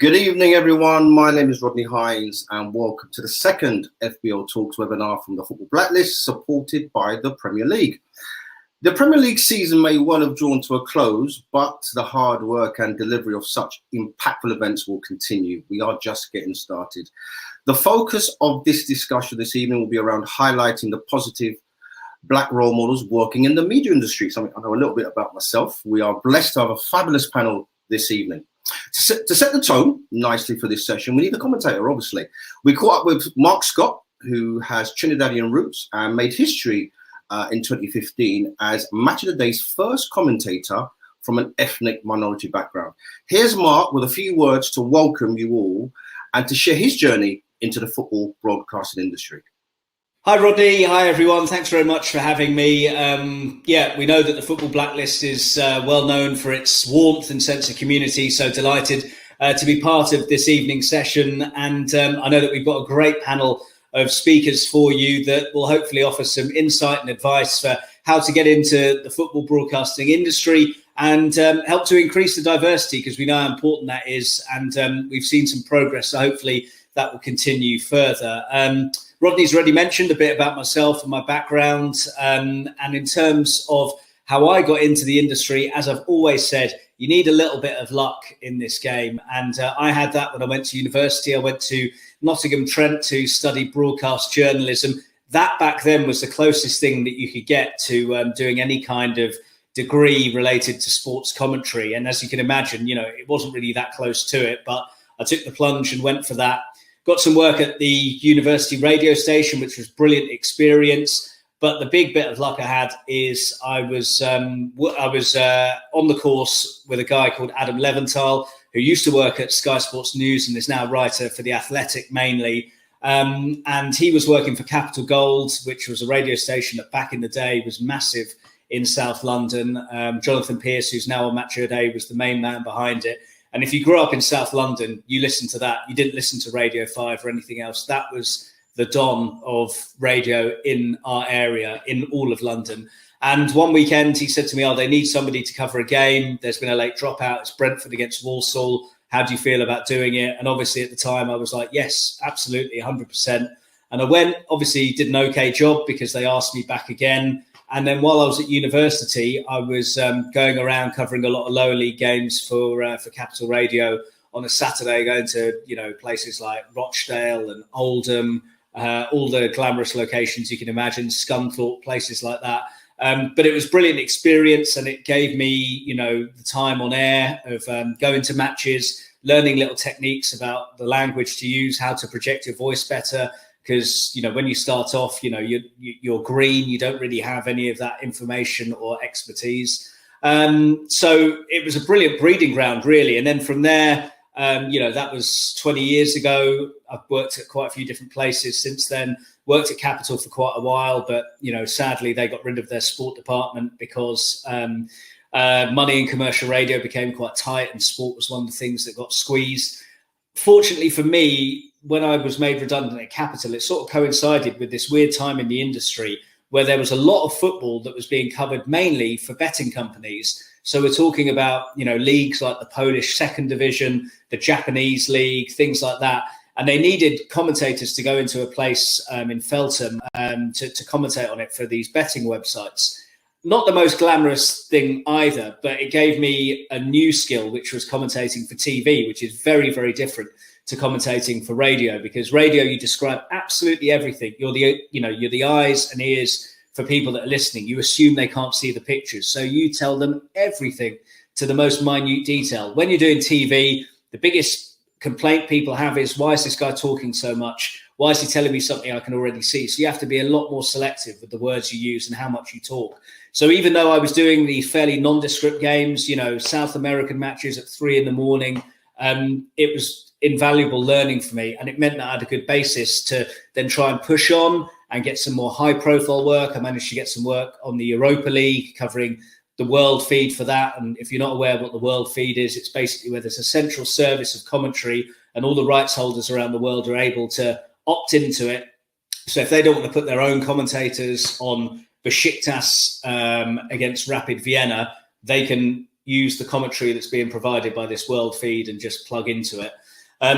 Good evening, everyone. My name is Rodney Hinds, and welcome to the second FBLTalks webinar from the Football Blacklist, supported by the Premier League. The Premier League season may well have drawn to a close, but the hard work and delivery of such impactful events will continue. We are just getting started. The focus of this discussion this evening will be around highlighting the positive Black role models working in the media industry, something I know a little bit about myself. We are blessed to have a fabulous panel this evening. To set the tone nicely for this session, we need a commentator, obviously. We caught up with Mark Scott, who has Trinidadian roots and made history in 2015 as Match of the Day's first commentator from an ethnic minority background. Here's Mark with a few words to welcome you all and to share his journey into the football broadcasting industry. Hi, Rodney. Hi, everyone. Thanks very much for having me. We know that the Football Blacklist is well known for its warmth and sense of community, so delighted to be part of this evening's session. And I know that we've got a great panel of speakers for you that will hopefully offer some insight and advice for how to get into the football broadcasting industry and help to increase the diversity, because we know how important that is. And we've seen some progress, so hopefully that will continue further. Rodney's already mentioned a bit about myself and my background. And in terms of how I got into the industry, as I've always said, you need a little bit of luck in this game. And I had that when I went to university. I went to Nottingham Trent to study broadcast journalism. That back then was the closest thing that you could get to doing any kind of degree related to sports commentary. And as you can imagine, it wasn't really that close to it, but I took the plunge and went for that. Got some work at the university radio station, which was brilliant experience. But the big bit of luck I had is I was on the course with a guy called Adam Leventhal, who used to work at Sky Sports News and is now a writer for The Athletic mainly. And he was working for Capital Gold, which was a radio station that back in the day was massive in South London. Jonathan Pearce, who's now on Match of the Day, was the main man behind it. And if you grew up in South London, you listened to that. You didn't listen to Radio 5 or anything else. That was the dawn of radio in our area, in all of London. And one weekend he said to me, they need somebody to cover a game. There's been a late dropout. It's Brentford against Walsall. How do you feel about doing it? And obviously at the time I was like, yes, absolutely, 100%. And I went, obviously did an okay job because they asked me back again. And then while I was at university, I was going around covering a lot of lower league games for Capital Radio on a Saturday, going to places like Rochdale and Oldham, all the glamorous locations you can imagine, Scunthorpe, places like that. But it was a brilliant experience, and it gave me, the time on air of going to matches, learning little techniques about the language to use, how to project your voice better. Because, when you start off, you're green, you don't really have any of that information or expertise. So it was a brilliant breeding ground, really. And then from there, that was 20 years ago. I've worked at quite a few different places since then, worked at Capital for quite a while. But, sadly, they got rid of their sport department because money in commercial radio became quite tight, and sport was one of the things that got squeezed. Fortunately for me, when I was made redundant at Capital, it sort of coincided with this weird time in the industry where there was a lot of football that was being covered mainly for betting companies. So we're talking about, leagues like the Polish second division, the Japanese league, things like that. And they needed commentators to go into a place in Feltham to commentate on it for these betting websites. Not the most glamorous thing either, but it gave me a new skill, which was commentating for TV, which is very, very different to commentating for radio, because radio, you describe absolutely everything. You're the eyes and ears for people that are listening. You assume they can't see the pictures, so you tell them everything to the most minute detail. When you're doing TV, the biggest complaint people have is, why is this guy talking so much? Why is he telling me something I can already see? So you have to be a lot more selective with the words you use and how much you talk. So even though I was doing these fairly nondescript games, South American matches at 3 a.m, it was invaluable learning for me, and it meant that I had a good basis to then try and push on and get some more high profile work. I managed to get some work on the Europa League, covering the world feed for that. And if you're not aware of what the world feed is, it's basically where there's a central service of commentary and all the rights holders around the world are able to opt into it. So if they don't want to put their own commentators on Besiktas against Rapid Vienna, they can use the commentary that's being provided by this world feed and just plug into it.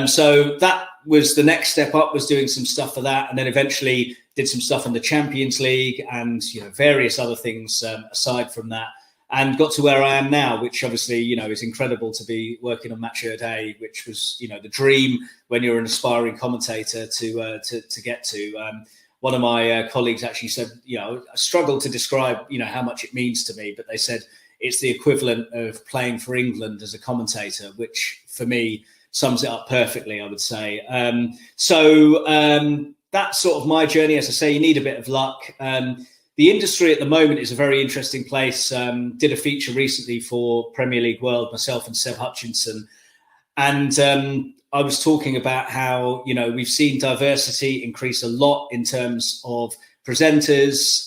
So that was the next step up, was doing some stuff for that, and then eventually did some stuff in the Champions League and various other things aside from that, and got to where I am now, which obviously is incredible to be working on Match of the Day, which was the dream when you're an aspiring commentator to get to. One of my colleagues actually said, I struggled to describe how much it means to me, but they said it's the equivalent of playing for England as a commentator, which for me sums it up perfectly, I would say. So that's sort of my journey. As I say, you need a bit of luck. The industry at the moment is a very interesting place. Did a feature recently for Premier League World, myself and Seb Hutchinson. And I was talking about how, we've seen diversity increase a lot in terms of presenters,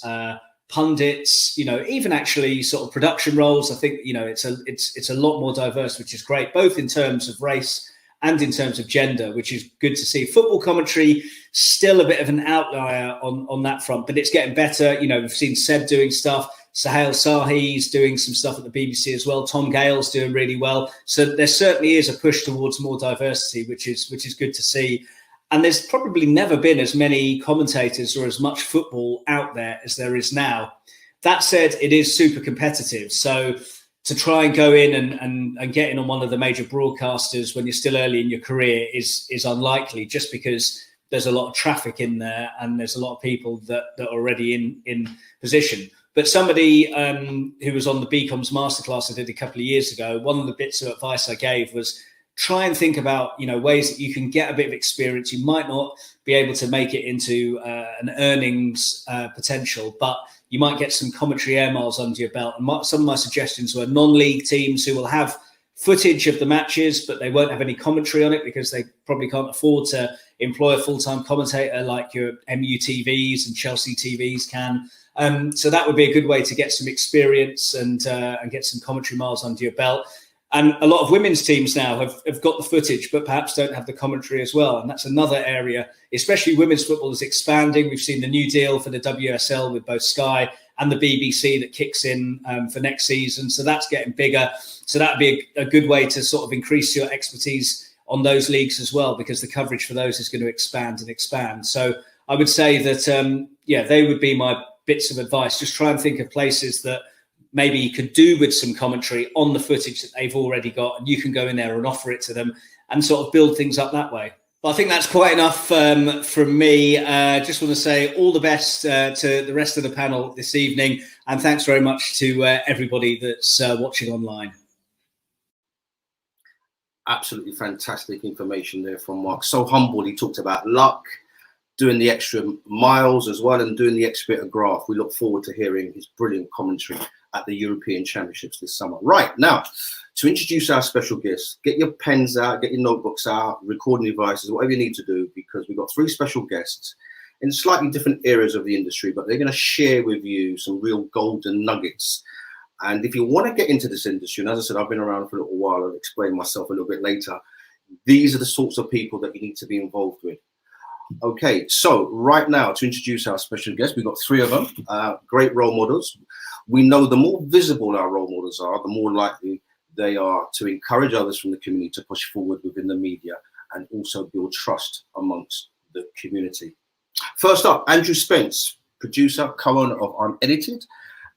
pundits, even actually sort of production roles. I think, it's a lot more diverse, which is great, both in terms of race and in terms of gender, which is good to see. Football commentary, still a bit of an outlier on that front, but it's getting better. We've seen Seb doing stuff. Sahel Sahi's doing some stuff at the BBC as well. Tom Gale's doing really well. So there certainly is a push towards more diversity, which is good to see. And there's probably never been as many commentators or as much football out there as there is now. That said, it is super competitive. So to try and go in and get in on one of the major broadcasters when you're still early in your career is unlikely, just because there's a lot of traffic in there and there's a lot of people that are already in position. But somebody who was on the BComs masterclass I did a couple of years ago, one of the bits of advice I gave was try and think about, ways that you can get a bit of experience. You might not be able to make it into an earnings potential, but you might get some commentary air miles under your belt. And some of my suggestions were non-league teams who will have footage of the matches, but they won't have any commentary on it because they probably can't afford to employ a full-time commentator like your MUTVs and Chelsea TVs can. So that would be a good way to get some experience and get some commentary miles under your belt. And a lot of women's teams now have got the footage, but perhaps don't have the commentary as well. And that's another area, especially women's football is expanding. We've seen the new deal for the WSL with both Sky and the BBC that kicks in for next season. So that's getting bigger. So that'd be a good way to sort of increase your expertise on those leagues as well, because the coverage for those is going to expand and expand. So I would say that, they would be my bits of advice. Just try and think of places that maybe you could do with some commentary on the footage that they've already got, and you can go in there and offer it to them and sort of build things up that way. But I think that's quite enough from me. Just want to say all the best to the rest of the panel this evening, and thanks very much to everybody that's watching online. Absolutely fantastic information there from Mark. So humble. He talked about luck, doing the extra miles as well, and doing the extra bit of graph. We look forward to hearing his brilliant commentary at the European Championships this summer. Right, now, to introduce our special guests, get your pens out, get your notebooks out, recording devices, whatever you need to do, because we've got three special guests in slightly different areas of the industry, but they're going to share with you some real golden nuggets. And if you want to get into this industry, and as I said, I've been around for a little while, I'll explain myself a little bit later, these are the sorts of people that you need to be involved with. Okay, so right now, to introduce our special guests, we've got three of them, great role models. We know the more visible our role models are, the more likely they are to encourage others from the community to push forward within the media and also build trust amongst the community. First up, Andrew Spence, producer, co-owner of Unedited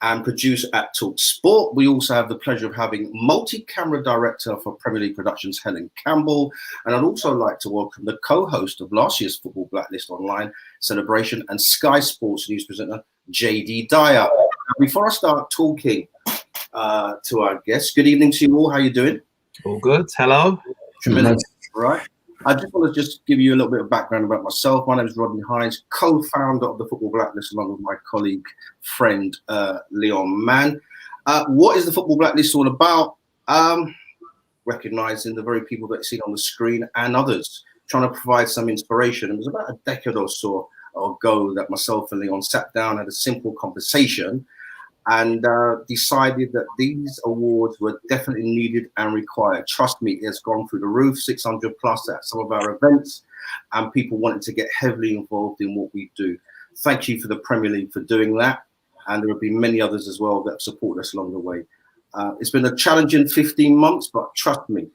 and producer at Talk Sport. We also have the pleasure of having multi-camera director for Premier League Productions, Helen Campbell. And I'd also like to welcome the co-host of last year's Football Blacklist Online celebration and Sky Sports news presenter, Jaydee Dyer. Before I start talking to our guests, good evening to you all. How are you doing? All good. Hello. Tremendous. Right. I just want to just give you a little bit of background about myself. My name is Rodney, Hinds, co-founder of the Football Blacklist, along with my colleague, friend, Leon Mann. What is the Football Blacklist all about? Recognising the very people that you see on the screen and others, trying to provide some inspiration. It was about a decade or so ago that myself and Leon sat down, had a simple conversation, and decided that these awards were definitely needed and required. Trust me, it's gone through the roof, 600 plus at some of our events, and people wanted to get heavily involved in what we do. Thank you for the Premier League for doing that, and there have been many others as well that have supported us along the way. It's been a challenging 15 months, but trust me,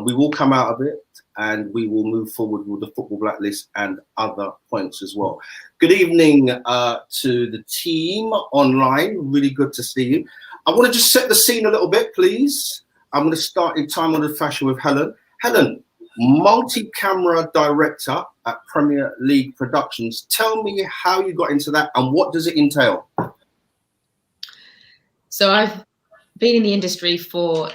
We will come out of it and we will move forward with the football blacklist and other points as well. Good evening to the team online. Really good to see you. I want to just set the scene a little bit, please. I'm going to start in time-honored fashion with Helen. Helen, multi-camera director at Premier League Productions. Tell me how you got into that and what does it entail? So I've been in the industry for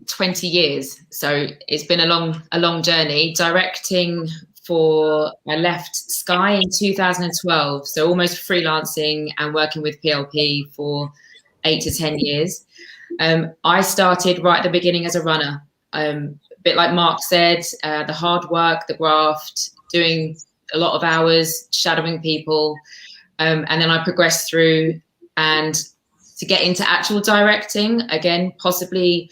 20 years. So it's been a long journey. Directing I left Sky in 2012. So almost freelancing and working with PLP for 8 to 10 years. I started right at the beginning as a runner. A bit like Mark said, the hard work, the graft, doing a lot of hours, shadowing people. And then I progressed through and to get into actual directing, again, possibly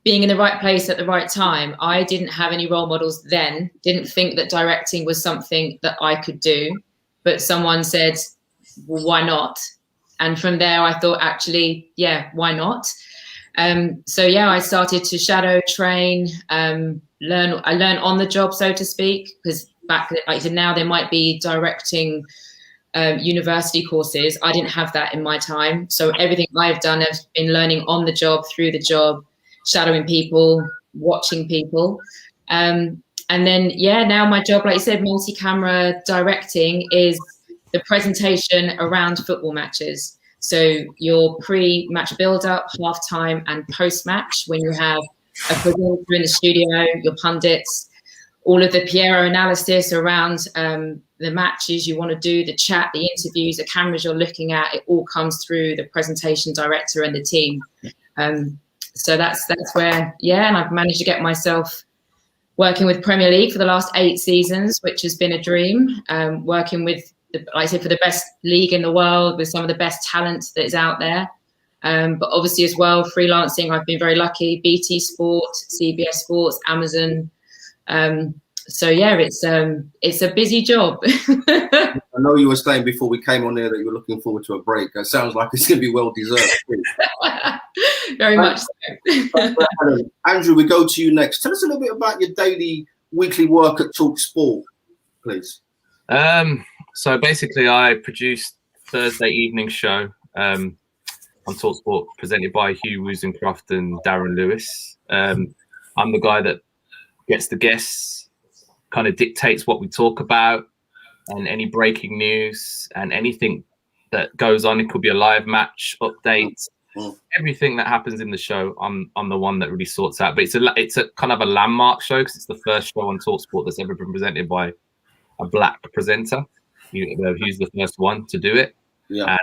being in the right place at the right time. I didn't have any role models then, didn't think that directing was something that I could do, but someone said, well, why not? And from there, I thought, actually, yeah, why not? So yeah, I started to shadow train, I learned on the job, so to speak, because back like I said, now there might be directing university courses. I didn't have that in my time. So everything I've done has been learning on the job, through the job, shadowing people, watching people. And then, yeah, now my job, like you said, multi-camera directing is the presentation around football matches. So your pre-match build-up, half-time and post-match, when you have a presenter in the studio, your pundits, all of the Piero analysis around the matches you want to do, the chat, the interviews, the cameras you're looking at, it all comes through the presentation director and the team. So that's where, yeah, and I've managed to get myself working with Premier League for the last 8 seasons, which has been a dream, working with, like I said, for the best league in the world, with some of the best talent that is out there. But obviously as well, freelancing, I've been very lucky, BT Sport, CBS Sports, Amazon. So yeah, it's a busy job. I know you were saying before we came on there that you're looking forward to a break. It sounds like it's going to be well deserved. Very much so. Andrew, we go to you next. Tell us a little bit about your daily, weekly work at Talk Sport, please. So basically, I produced Thursday evening show on Talk Sport, presented by Hugh Woozencroft and Darren Lewis. I'm the guy that gets the guests, kind of dictates what we talk about, and any breaking news and anything that goes on. It could be a live match update, everything that happens in the show. I'm the one that really sorts out. But it's a kind of a landmark show because it's the first show on Talksport that's ever been presented by a black presenter. He's the first one to do it. Yeah. And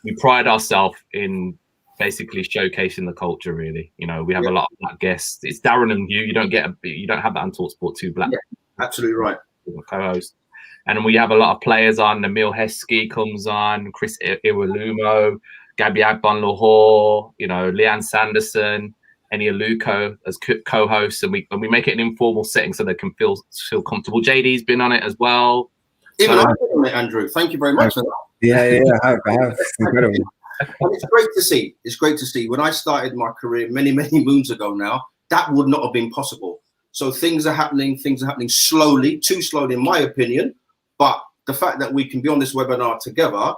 we pride ourselves in basically showcasing the culture. Really, we have a lot of black guests. It's Darren and you don't have that on Talksport, 2 black. Yeah, absolutely right. Co-host. And we have a lot of players on. Emil Heskey comes on, Chris Iwelumo, Gabby Agbon-Lahore, Leanne Sanderson, Eni Aluko as co-hosts, and we make it an informal setting so they can feel comfortable. Jaydee's been on it as well. Even I've been on it, Andrew. Thank you very much for that. Yeah, I have. It's incredible. And it's great to see. It's great to see. When I started my career many moons ago now, that would not have been possible. So things are happening slowly, too slowly in my opinion. But the fact that we can be on this webinar together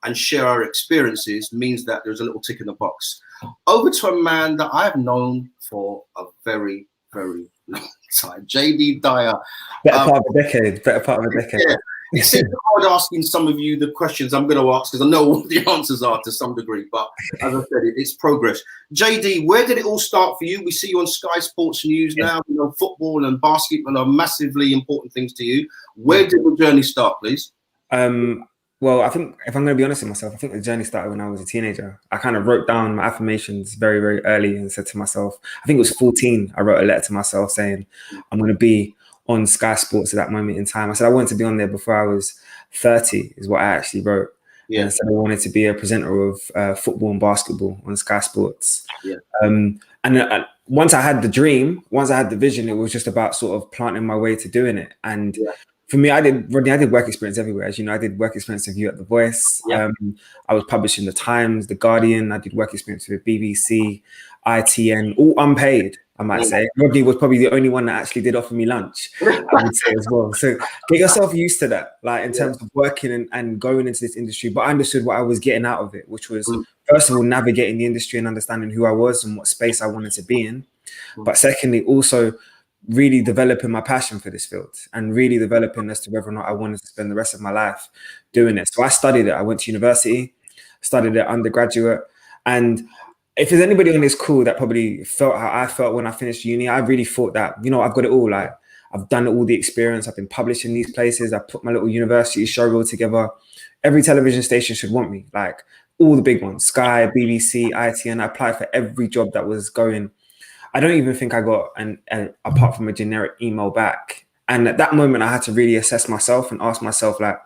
and share our experiences means that there's a little tick in the box. Over to a man that I've known for a very, very long time, Jaydee Dyer. Better part of a decade. Yeah. It's hard asking some of you the questions I'm going to ask because I know what the answers are to some degree. But as I said, it's progress. Jaydee, where did it all start for you? We see you on Sky Sports News now. Football and basketball are massively important things to you. Where did the journey start, please? Well, I think if I'm going to be honest with myself, I think the journey started when I was a teenager. I kind of wrote down my affirmations very, very early and said to myself, I think it was 14, I wrote a letter to myself saying, I'm going to be on Sky Sports at that moment in time. I said I wanted to be on there before I was 30 is what I actually wrote. Yeah. And I said I wanted to be a presenter of football and basketball on Sky Sports. Yeah. And once I had the dream, once I had the vision, it was just about sort of planting my way to doing it. And for me, Rodney, I did work experience everywhere. As you know, I did work experience with you at The Voice. Yeah. I was published in The Times, The Guardian. I did work experience with BBC, ITN, all unpaid. I might say. Rodney was probably the only one that actually did offer me lunch, I would say as well. So get yourself used to that, like in terms of working and going into this industry. But I understood what I was getting out of it, which was, first of all, navigating the industry and understanding who I was and what space I wanted to be in. But secondly, also really developing my passion for this field and really developing as to whether or not I wanted to spend the rest of my life doing it. So I studied it. I went to university, studied it undergraduate. And if there's anybody on this call that probably felt how I felt when I finished uni, I really thought that, you know, I've got it all. Like, I've done all the experience. I've been published in these places. I put my little university show reel together. Every television station should want me, like all the big ones, Sky, BBC, ITN. I applied for every job that was going. I don't even think I got apart from a generic email back. And at that moment, I had to really assess myself and ask myself, like,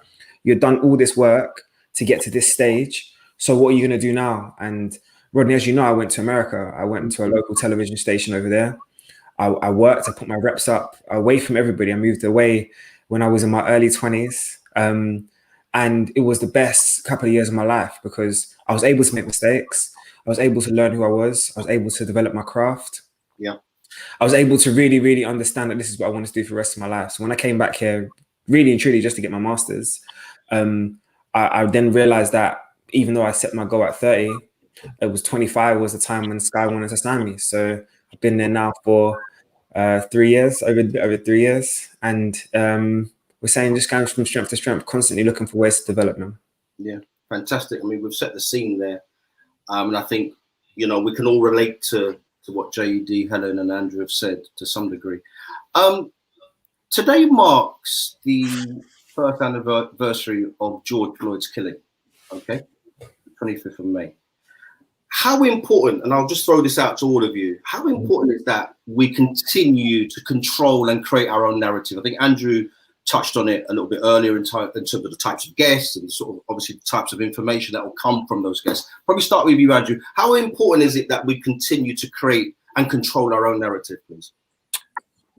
you've done all this work to get to this stage. So what are you going to do now? And Rodney, as you know, I went to America. I went to a local television station over there. I worked, I put my reps up away from everybody. I moved away when I was in my early 20s. And it was the best couple of years of my life because I was able to make mistakes. I was able to learn who I was. I was able to develop my craft. Yeah. I was able to really, really understand that this is what I wanted to do for the rest of my life. So when I came back here, really and truly just to get my master's, I then realized that even though I set my goal at 30, it was 25 was the time when Sky wanted to sign me. So I've been there now for 3 years, over 3 years. And we're saying just going from strength to strength, constantly looking for ways to develop them. Yeah, fantastic. I mean, we've set the scene there. And I think, you know, we can all relate to what Jaydee, Helen and Andrew have said to some degree. Today marks the first anniversary of George Floyd's killing, okay? 25th of May. How important, and I'll just throw this out to all of you, how important is that we continue to control and create our own narrative? I think Andrew touched on it a little bit earlier in terms of the types of guests and sort of obviously the types of information that will come from those guests. Probably start with you, Andrew. How important is it that we continue to create and control our own narrative, please?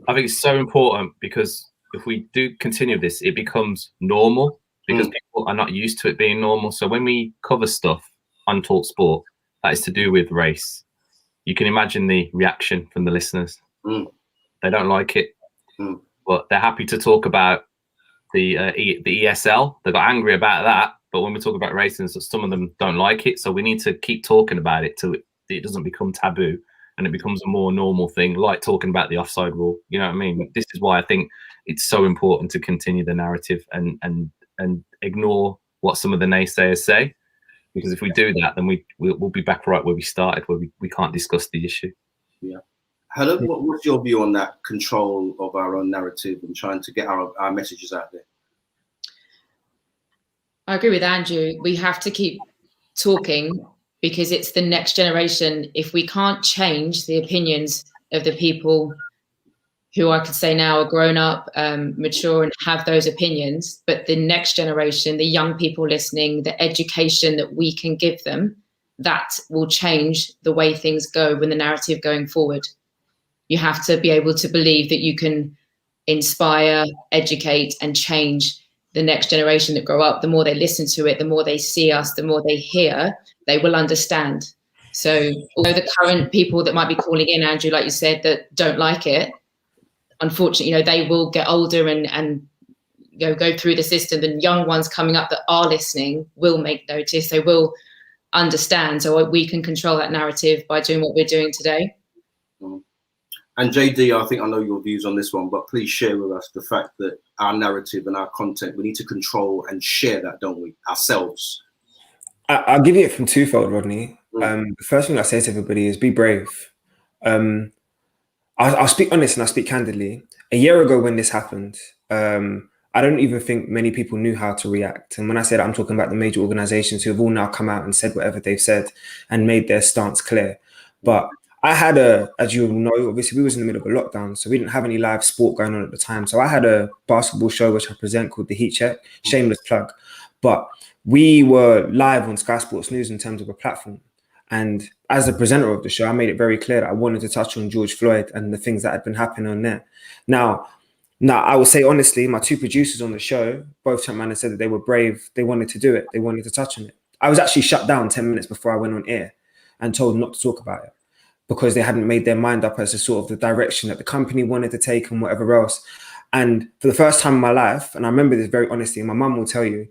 I think it's so important because if we do continue this, it becomes normal because people are not used to it being normal. So when we cover stuff on Talk Sport that is to do with race, you can imagine the reaction from the listeners. They don't like it, but they're happy to talk about the ESL. They got angry about that, but when we talk about racism, some of them don't like it. So we need to keep talking about it till it doesn't become taboo and it becomes a more normal thing, like talking about the offside rule. You know what I mean? This is why I think it's so important to continue the narrative and ignore what some of the naysayers say. Because if we do that, then we'll be back right where we started, where we can't discuss the issue. Yeah. Helen, what's your view on that control of our own narrative and trying to get our messages out there? I agree with Andrew. We have to keep talking because it's the next generation. If we can't change the opinions of the people who I could say now are grown up, mature and have those opinions, but the next generation, the young people listening, the education that we can give them, that will change the way things go when the narrative going forward. You have to be able to believe that you can inspire, educate and change the next generation that grow up. The more they listen to it, the more they see us, the more they hear, they will understand. So although the current people that might be calling in, Andrew, like you said, that don't like it, unfortunately, you know, they will get older and you know, go through the system. The young ones coming up that are listening will make notice. They will understand. So we can control that narrative by doing what we're doing today. And Jaydee, I think I know your views on this one, but please share with us the fact that our narrative and our content, we need to control and share that, don't we, ourselves? I'll give you it from twofold, Rodney. The first thing I say to everybody is be brave. I'll speak honest and I'll speak candidly. A year ago when this happened, I don't even think many people knew how to react. And when I say that, I'm talking about the major organizations who have all now come out and said whatever they've said and made their stance clear. But I had as you know, obviously we was in the middle of a lockdown, so we didn't have any live sport going on at the time. So I had a basketball show which I present called The Heat Check, shameless plug. But we were live on Sky Sports News in terms of a platform. And as the presenter of the show, I made it very clear that I wanted to touch on George Floyd and the things that had been happening on there. Now, I will say honestly, my two producers on the show both turned around and said that they were brave. They wanted to do it. They wanted to touch on it. I was actually shut down 10 minutes before I went on air and told not to talk about it. because they hadn't made their mind up as to sort of the direction that the company wanted to take and whatever else. And for the first time in my life, and I remember this very honestly, and my mum will tell you,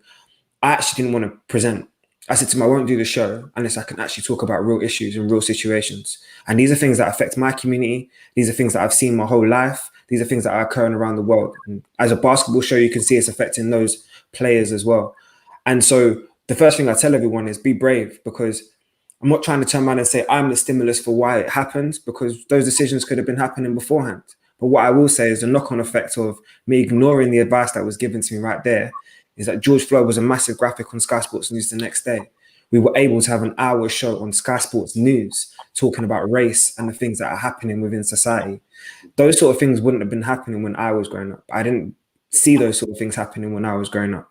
I actually didn't want to present. I said to him, I won't do the show unless I can actually talk about real issues and real situations. And these are things that affect my community. These are things that I've seen my whole life. These are things that are occurring around the world. And as a basketball show, you can see it's affecting those players as well. And so the first thing I tell everyone is be brave, because I'm not trying to turn around and say I'm the stimulus for why it happened, because those decisions could have been happening beforehand. But what I will say is the knock-on effect of me ignoring the advice that was given to me right there is that George Floyd was a massive graphic on Sky Sports News the next day. We were able to have an hour show on Sky Sports News talking about race and the things that are happening within society. Those sort of things wouldn't have been happening when I was growing up. I didn't see those sort of things happening when I was growing up.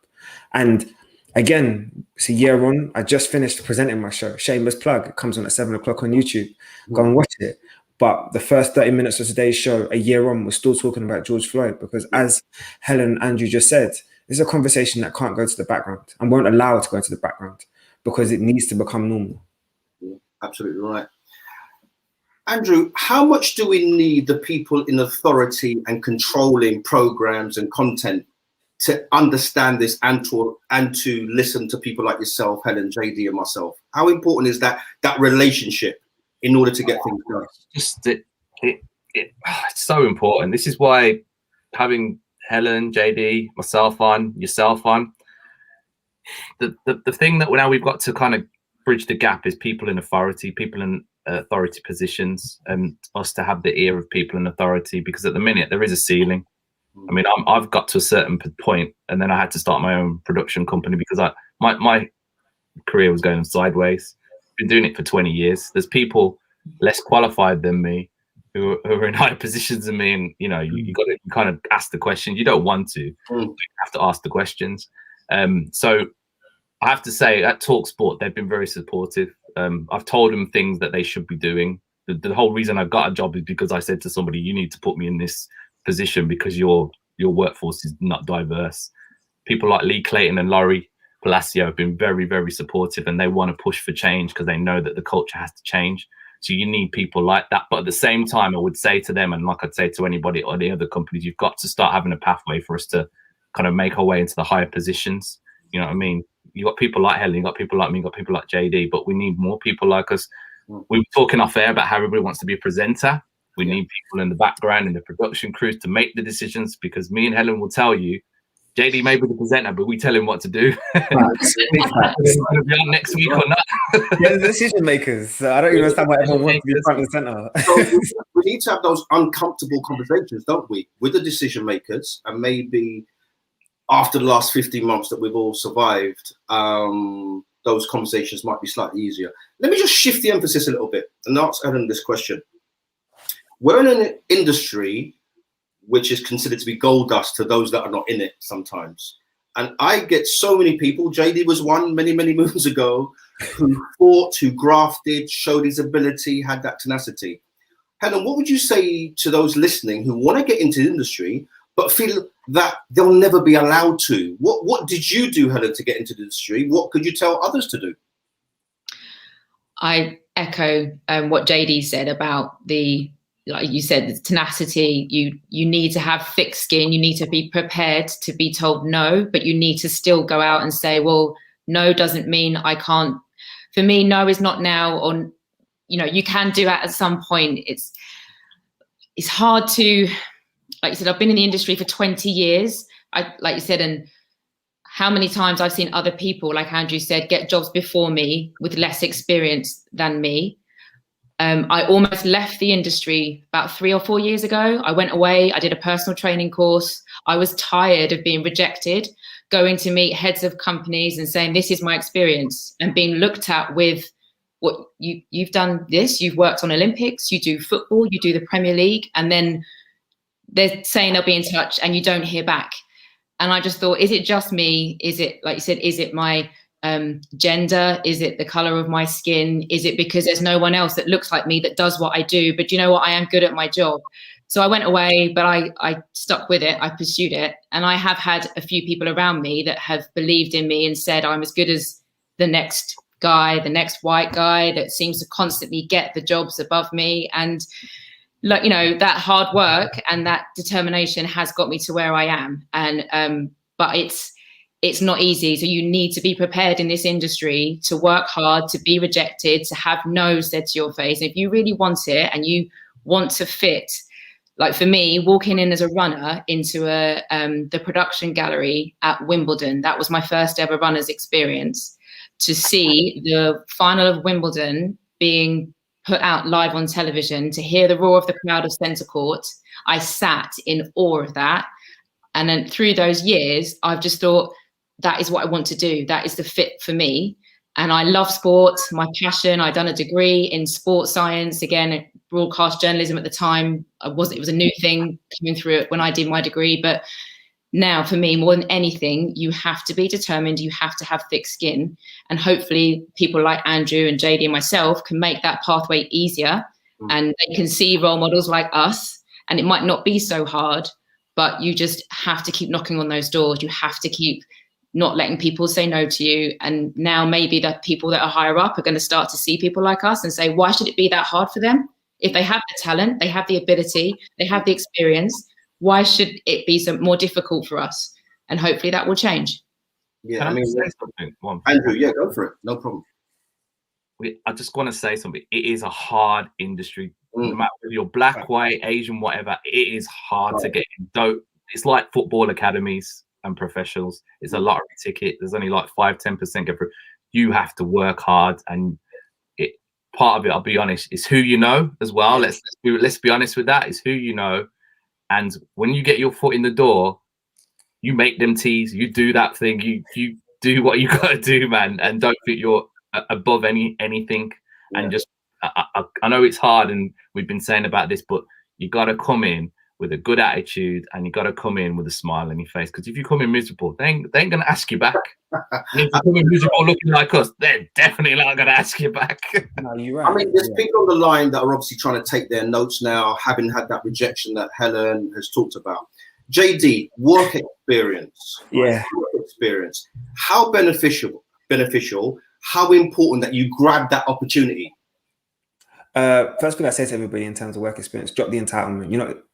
And again, it's a year on. I just finished presenting my show. Shameless plug. It comes on at 7 o'clock on YouTube. Go and watch it. But the first 30 minutes of today's show, a year on, we're still talking about George Floyd, because as Helen and Andrew just said, this is a conversation that can't go to the background and won't allow it to go into the background, because it needs to become normal. Yeah, absolutely right. Andrew, how much do we need the people in authority and controlling programs and content to understand this and to listen to people like yourself, Helen, Jaydee, and myself? How important is that relationship in order to get things done? It's so important. This is why having Helen, Jaydee, myself on, yourself on, the thing that now we've got to kind of bridge the gap is people in authority, people in authority positions, and us to have the ear of people in authority, because at the minute there is a ceiling. I mean, I've got to a certain point, and then I had to start my own production company because my career was going sideways. Been doing it for 20 years. There's people less qualified than me who are in higher positions than me, and you got to kind of ask the questions. You don't want to, but you have to ask the questions. So I have to say at TalkSport they've been very supportive. I've told them things that they should be doing. The whole reason I got a job is because I said to somebody, you need to put me in this position because your workforce is not diverse. People like Lee Clayton and Laurie Palacio have been very, very supportive, and they want to push for change because they know that the culture has to change. So you need people like that. But at the same time, I would say to them, and like I'd say to anybody or the other companies, you've got to start having a pathway for us to kind of make our way into the higher positions. You know what I mean? You got people like Helen, you got people like me, you got people like Jaydee, but we need more people like us. We were talking off air about how everybody wants to be a presenter. We need people in the background, in the production crews to make the decisions, because me and Helen will tell you, Jaydee may be the presenter, but we tell him what to do. Going to be on next week or not? Yeah, the decision makers. So I don't even understand why everyone wants to be front and center. So we need to have those uncomfortable conversations, don't we, with the decision makers, and maybe after the last 15 months that we've all survived, those conversations might be slightly easier. Let me just shift the emphasis a little bit and ask Helen this question. We're in an industry which is considered to be gold dust to those that are not in it sometimes. And I get so many people, Jaydee was one many, many moons ago, who fought, who grafted, showed his ability, had that tenacity. Helen, what would you say to those listening who want to get into the industry, but feel that they'll never be allowed to? What did you do, Helen, to get into the industry? What could you tell others to do? I echo what Jaydee said about like you said, the tenacity. You need to have thick skin. You need to be prepared to be told no, but you need to still go out and say, well, no doesn't mean I can't. For me, no is not now, or you can do that at some point. It's hard to, like you said, I've been in the industry for 20 years. Like you said, and how many times I've seen other people, like Andrew said, get jobs before me with less experience than me. I almost left the industry about 3 or 4 years ago. I went away, I did a personal training course. I was tired of being rejected, going to meet heads of companies and saying, this is my experience, and being looked at with, what you've done this, you've worked on Olympics, you do football, you do the Premier League, and then they're saying they'll be in touch and you don't hear back. And I just thought, is it just me? Is it, like you said, is it my gender? Is it the color of my skin? Is it because there's no one else that looks like me that does what I do? But you know what? I am good at my job. So I went away, but I stuck with it. I pursued it. And I have had a few people around me that have believed in me and said I'm as good as the next guy, the next white guy that seems to constantly get the jobs above me. And like, you know, that hard work and that determination has got me to where I am. And but it's not easy. So you need to be prepared in this industry to work hard, to be rejected, to have no said to your face. And if you really want it and you want to fit, like for me, walking in as a runner into the production gallery at Wimbledon, that was my first ever runner's experience. To see the final of Wimbledon being put out live on television, to hear the roar of the crowd of centre court, I sat in awe of that. And then through those years, I've just thought, that is what I want to do. That is the fit for me. And I love sport, my passion. I'd done a degree in sports science, again, broadcast journalism at the time. It was a new thing coming through it when I did my degree. But now for me, more than anything, you have to be determined. You have to have thick skin. And hopefully people like Andrew and Jaydee and myself can make that pathway easier. And they can see role models like us. And it might not be so hard, but you just have to keep knocking on those doors. You have to keep not letting people say no to you. And now maybe the people that are higher up are going to start to see people like us and say, why should it be that hard for them? If they have the talent, they have the ability, they have the experience, why should it be so more difficult for us? And hopefully that will change. Yeah, I mean, Andrew, yeah, go for it. No problem. I just want to say something. It is a hard industry. No matter whether you're black, white, Asian, whatever, it is hard to get in. It's like football academies and professionals. It's a lottery ticket. There's only like 5-10% go through. You have to work hard, and part of it, I'll be honest, is who you know as well. Let's be honest with that. Is who you know, and when you get your foot in the door, you make them teas. You do that thing. You do what you got to do, man, and don't think you're above anything. And just I know it's hard, and we've been saying about this, but you got to come in with a good attitude, and you got to come in with a smile on your face. Because if you come in miserable, they ain't going to ask you back. And if you come in miserable looking like us, they're definitely not going to ask you back. No, you're right. I mean, there's people on the line that are obviously trying to take their notes now, having had that rejection that Helen has talked about. Jaydee, work experience. Yeah. Work experience. How beneficial, how important that you grab that opportunity? First thing I say to everybody in terms of work experience, drop the entitlement.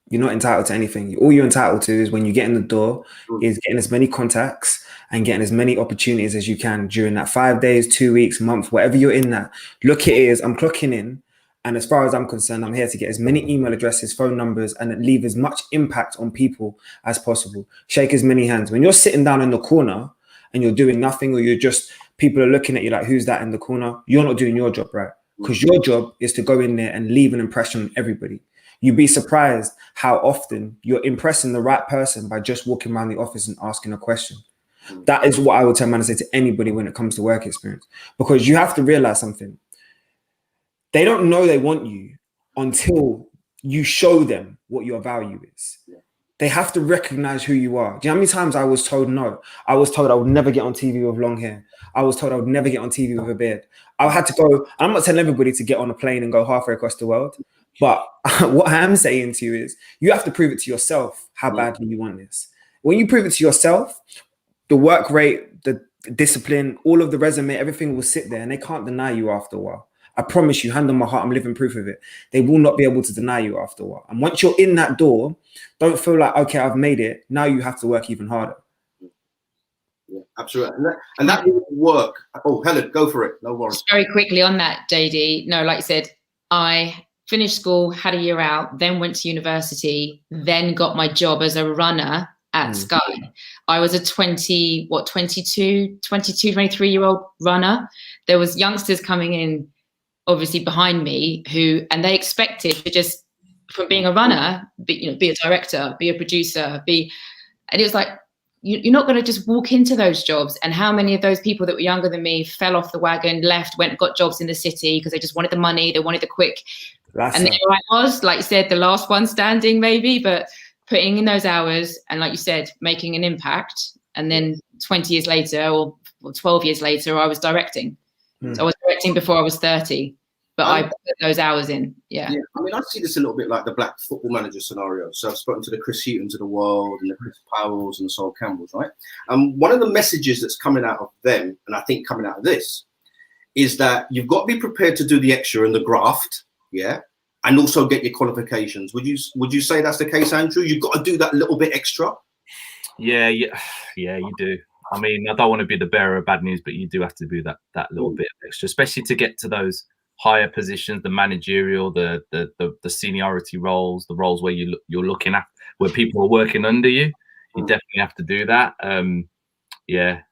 You're not entitled to anything. All you're entitled to is when you get in the door is getting as many contacts and getting as many opportunities as you can during that 5 days, 2 weeks, month, whatever you're in that. Look at it as I'm clocking in. And as far as I'm concerned, I'm here to get as many email addresses, phone numbers, and leave as much impact on people as possible. Shake as many hands. When you're sitting down in the corner and you're doing nothing, or you're just, people are looking at you like, who's that in the corner? You're not doing your job right. Because your job is to go in there and leave an impression on everybody. You'd be surprised how often you're impressing the right person by just walking around the office and asking a question. That is what I would turn around and say to anybody when it comes to work experience. Because you have to realize something. They don't know they want you until you show them what your value is. They have to recognize who you are. Do you know how many times I was told no? I was told I would never get on TV with long hair. I was told I would never get on TV with a beard. I had to go. I'm not telling everybody to get on a plane and go halfway across the world. But what I am saying to you is you have to prove it to yourself how badly you want this. When you prove it to yourself, the work rate, the discipline, all of the resume, everything will sit there, and they can't deny you after a while. I promise you, hand on my heart, I'm living proof of it. They will not be able to deny you after a while. And once you're in that door, don't feel like, okay, I've made it. Now you have to work even harder. Yeah, absolutely. And that will work. Oh, Helen, go for it. No worries. Just very quickly on that, Jaydee. No, like you said, I finished school, had a year out, then went to university, then got my job as a runner at Sky. I was a 23-year-old runner. There was youngsters coming in, obviously behind me, and they expected to just, from being a runner, be a director, be a producer, and it was like, you're not going to just walk into those jobs. And how many of those people that were younger than me fell off the wagon, left, went and got jobs in the city because they just wanted the money, they wanted the quick. And there I was, like you said, the last one standing maybe, but putting in those hours and, like you said, making an impact. And then 20 years later or 12 years later, I was directing. So I was directing before I was 30, but I put those hours in. Yeah. I mean, I see this a little bit like the Black Football Manager scenario. So I've spoken to the Chris Hutons of the world and the Chris Powells and the Sol Campbells, right? One of the messages that's coming out of them, and I think coming out of this, is that you've got to be prepared to do the extra and the graft, yeah, and also get your qualifications. Would you say that's the case, Andrew? You've got to do that little bit extra. Yeah, you do. I mean, I don't want to be the bearer of bad news, but you do have to do that little bit extra, especially to get to those higher positions, the managerial, the seniority roles, the roles where you're looking at where people are working under you. You definitely have to do that.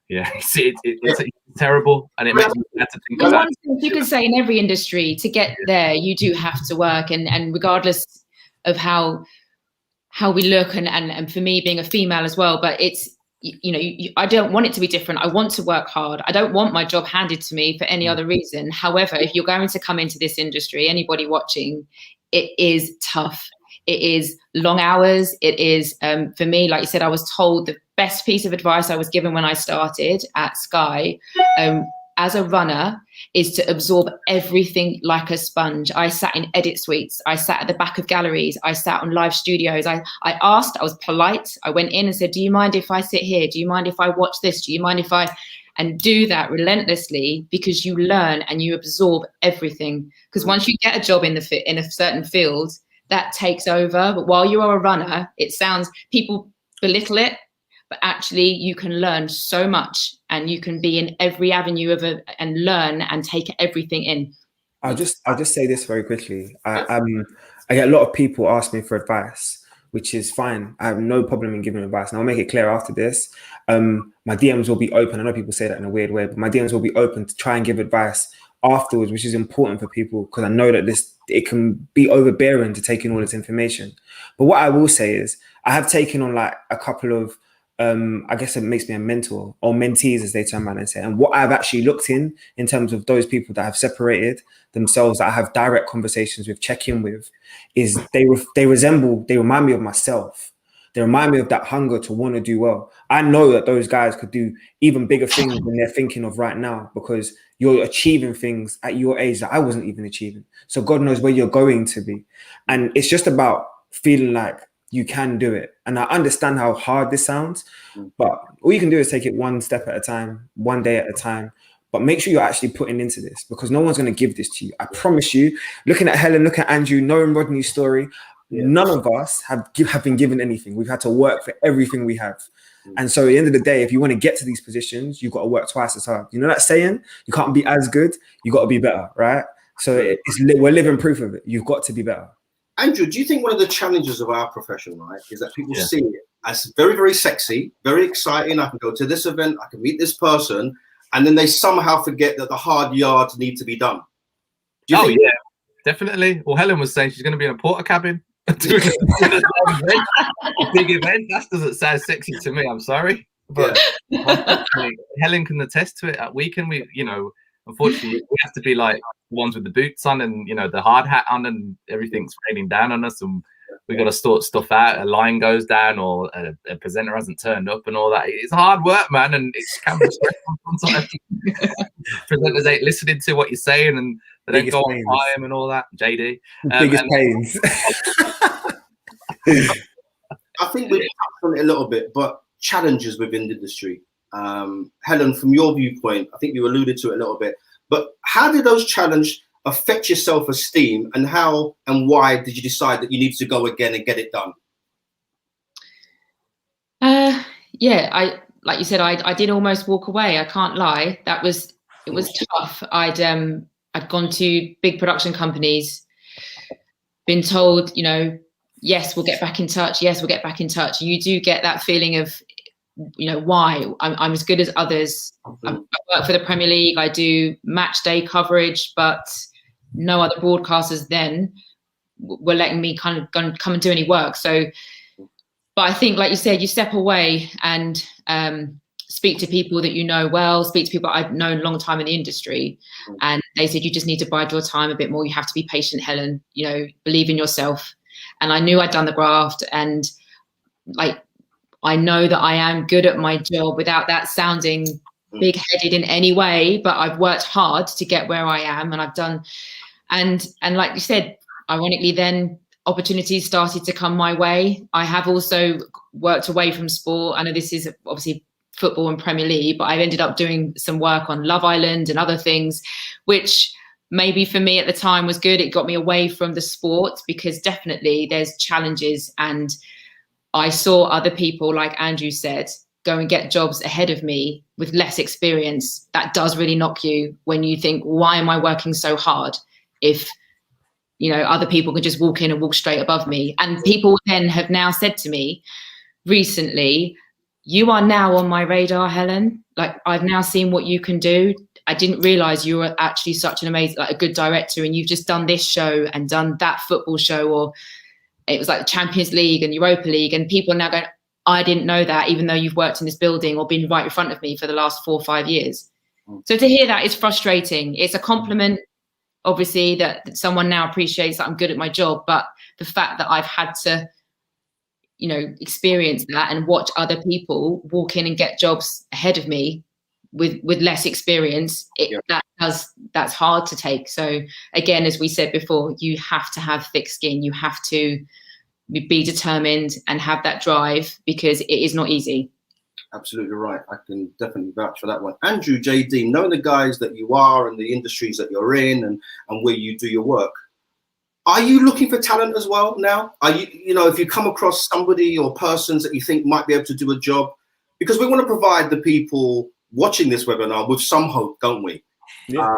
It's terrible, and it makes me have to think about. One thing you can say in every industry, to get there, you do have to work, and regardless of how we look, and for me being a female as well, but it's, I don't want it to be different. I want to work hard. I don't want my job handed to me for any other reason. However, if you're going to come into this industry, anybody watching, it is tough. It is long hours. It is, for me, like you said, I was told the best piece of advice I was given when I started at Sky, as a runner, is to absorb everything like a sponge. I sat in edit suites. I sat at the back of galleries. I sat on live studios. I asked, I was polite. I went in and said, do you mind if I sit here? Do you mind if I watch this? Do you mind if I, and do that relentlessly, because you learn and you absorb everything. Because once you get a job in a certain field, that takes over. But while you are a runner, it sounds, people belittle it, but actually you can learn so much, and you can be in every avenue and learn and take everything in. I'll just say this very quickly. I get a lot of people ask me for advice, which is fine. I have no problem in giving advice, and I'll make it clear after this. My DMs will be open. I know people say that in a weird way, but my DMs will be open to try and give advice afterwards, which is important for people, because I know that it can be overbearing to take in all this information. But what I will say is, I have taken on like a couple of I guess it makes me a mentor, or mentees as they turn around and say. And what I've actually looked in terms of those people that have separated themselves, that I have direct conversations with, check in with, is they remind me of myself. They remind me of that hunger to want to do well. I know that those guys could do even bigger things than they're thinking of right now, because you're achieving things at your age that I wasn't even achieving. So God knows where you're going to be. And it's just about feeling like you can do it. And I understand how hard this sounds, but all you can do is take it one step at a time, one day at a time. But make sure you're actually putting into this, because no one's going to give this to you. I promise you, looking at Helen, looking at Andrew, knowing Rodney's story, none of us have been given anything. We've had to work for everything we have. And so at the end of the day, if you want to get to these positions, you've got to work twice as hard. You know that saying? You can't be as good. You got to be better, right? So we're living proof of it. You've got to be better. Andrew, do you think one of the challenges of our profession, right, is that people see it as very, very sexy, very exciting? I can go to this event, I can meet this person, and then they somehow forget that the hard yards need to be done. Do you think definitely. Well, Helen was saying she's going to be in a porter cabin doing a big event. That doesn't sound sexy to me. I'm sorry, but Helen can attest to it. At weekend, unfortunately, we have to be like the ones with the boots on and, the hard hat on, and everything's raining down on us, and we got to sort stuff out. A line goes down, or a presenter hasn't turned up, and all that. It's hard work, man, and it can be stressful sometimes. Presenters ain't listening to what you're saying, and they don't go on time and all that. Jaydee. Biggest pains. I think we've touched on it a little bit, but challenges within the industry. Helen, from your viewpoint, I think you alluded to it a little bit, but how did those challenges affect your self-esteem, and how and why did you decide that you needed to go again and get it done? I like you said, I did almost walk away. I can't lie. It was tough. I'd gone to big production companies, been told, yes, we'll get back in touch. Yes, we'll get back in touch. You do get that feeling of, why? I'm as good as others. I work for the Premier League. I do match day coverage, but no other broadcasters then were letting me kind of come and do any work. So, but I think, like you said, you step away and speak to people that you know well, speak to people I've known a long time in the industry. And they said, you just need to bide your time a bit more. You have to be patient, Helen, believe in yourself. And I knew I'd done the graft, and I know that I am good at my job without that sounding big-headed in any way, but I've worked hard to get where I am, and I've done, and like you said, ironically, then opportunities started to come my way. I have also worked away from sport. I know this is obviously football and Premier League, but I've ended up doing some work on Love Island and other things, which maybe for me at the time was good. It got me away from the sport, because definitely there's challenges, and I saw other people, like Andrew said, go and get jobs ahead of me with less experience. That does really knock you when you think, why am I working so hard if, you know, other people can just walk in and walk straight above me? And people then have now said to me recently, you are now on my radar, Helen. Like, I've now seen what you can do. I didn't realize you were actually such an amazing, like a good director, and you've just done this show and done that football show, or it was like the Champions League and Europa League, and people are now going, I didn't know that, even though you've worked in this building or been right in front of me for the last 4 or 5 years. So to hear that is frustrating. It's a compliment, obviously, that someone now appreciates that I'm good at my job, but the fact that I've had to, you know, experience that and watch other people walk in and get jobs ahead of me with less experience, that's hard to take. So again, as we said before, you have to have thick skin. You have to be determined and have that drive, because it is not easy. Absolutely right. I can definitely vouch for that one. Andrew, Jaydee, knowing the guys that you are and the industries that you're in and where you do your work, are you looking for talent as well now? Are you, you know, if you come across somebody or persons that you think might be able to do a job, because we want to provide the people watching this webinar with some hope, don't we? Yeah.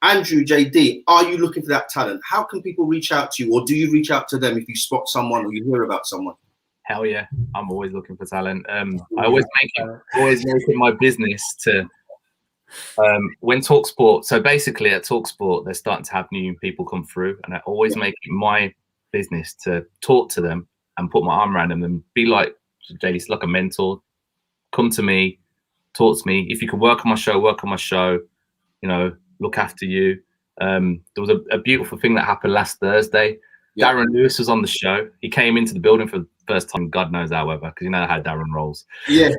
Andrew, Jaydee, are you looking for that talent? How can people reach out to you, or do you reach out to them if you spot someone or you hear about someone? Hell yeah, I'm always looking for talent. I always make it my business to when TalkSport. So basically, at TalkSport, they're starting to have new people come through, and I always make it my business to talk to them and put my arm around them and be like Jaydee, like a mentor. Come to me, talk to me. If you can work on my show, work on my show. You know, look after you. There was a beautiful thing that happened last Thursday. Yeah. Darren Lewis was on the show. He came into the building for the first time, God knows however, because you know how Darren rolls. Yeah.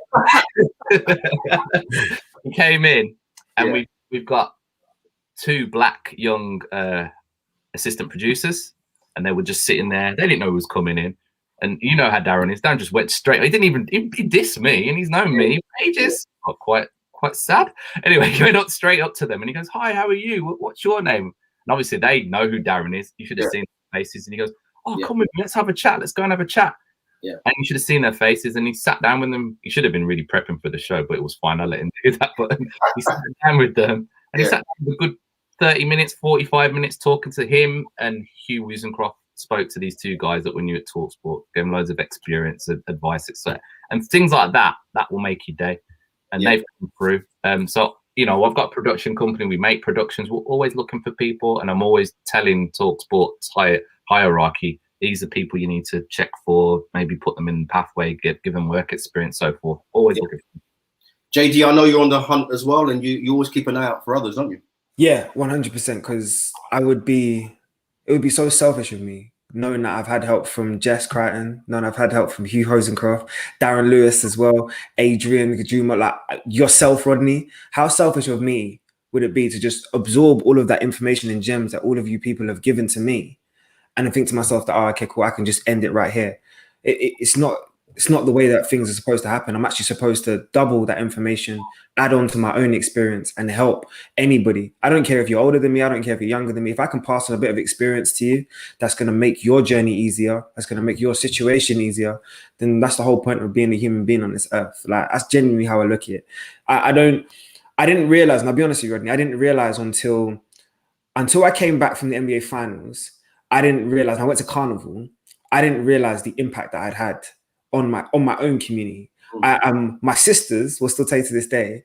He came in, and we've got 2 black young assistant producers, and they were just sitting there. They didn't know who was coming in. And you know how Darren is. Darren just went straight. He didn't even he dissed me, and he's known me for ages. Got quite sad. Anyway, he went straight up to them, and he goes, "Hi, how are you? What's your name?" And obviously they know who Darren is. You should have seen their faces. And he goes, "Oh, come with me. Let's have a chat. Let's go and have a chat." Yeah. And you should have seen their faces. And he sat down with them. He should have been really prepping for the show, but it was fine. I let him do that. But he sat down with them, and he sat down for a good 30 minutes, 45 minutes talking to him. And Hugh Wiesencroft spoke to these 2 guys that were new at TalkSport, gave them loads of experience, advice, etc. And things like that will make your day. And they've come through. So, you know, I've got a production company. We make productions. We're always looking for people. And I'm always telling TalkSport's hierarchy, these are people you need to check for, maybe put them in the pathway, give them work experience, so forth. Always looking for them. Jaydee, I know you're on the hunt as well, and you always keep an eye out for others, don't you? Yeah, 100%. Because it would be so selfish of me, knowing that I've had help from Jess Crichton, knowing I've had help from Hugh Wiesencroft, Darren Lewis as well, Adrian Gajuma, like yourself, Rodney. How selfish of me would it be to just absorb all of that information and gems that all of you people have given to me, and I think to myself that, oh, okay, cool, I can just end it right here. It's not the way that things are supposed to happen. I'm actually supposed to double that information, add on to my own experience, and help anybody. I don't care if you're older than me. I don't care if you're younger than me. If I can pass on a bit of experience to you, that's going to make your journey easier. That's going to make your situation easier. Then that's the whole point of being a human being on this earth. Like, that's genuinely how I look at it. I didn't realize, and I'll be honest with you, Rodney, I didn't realize until I came back from the NBA finals. I didn't realize, I went to Carnival. I didn't realize the impact that I'd had on my own community. My sisters will still tell you to this day,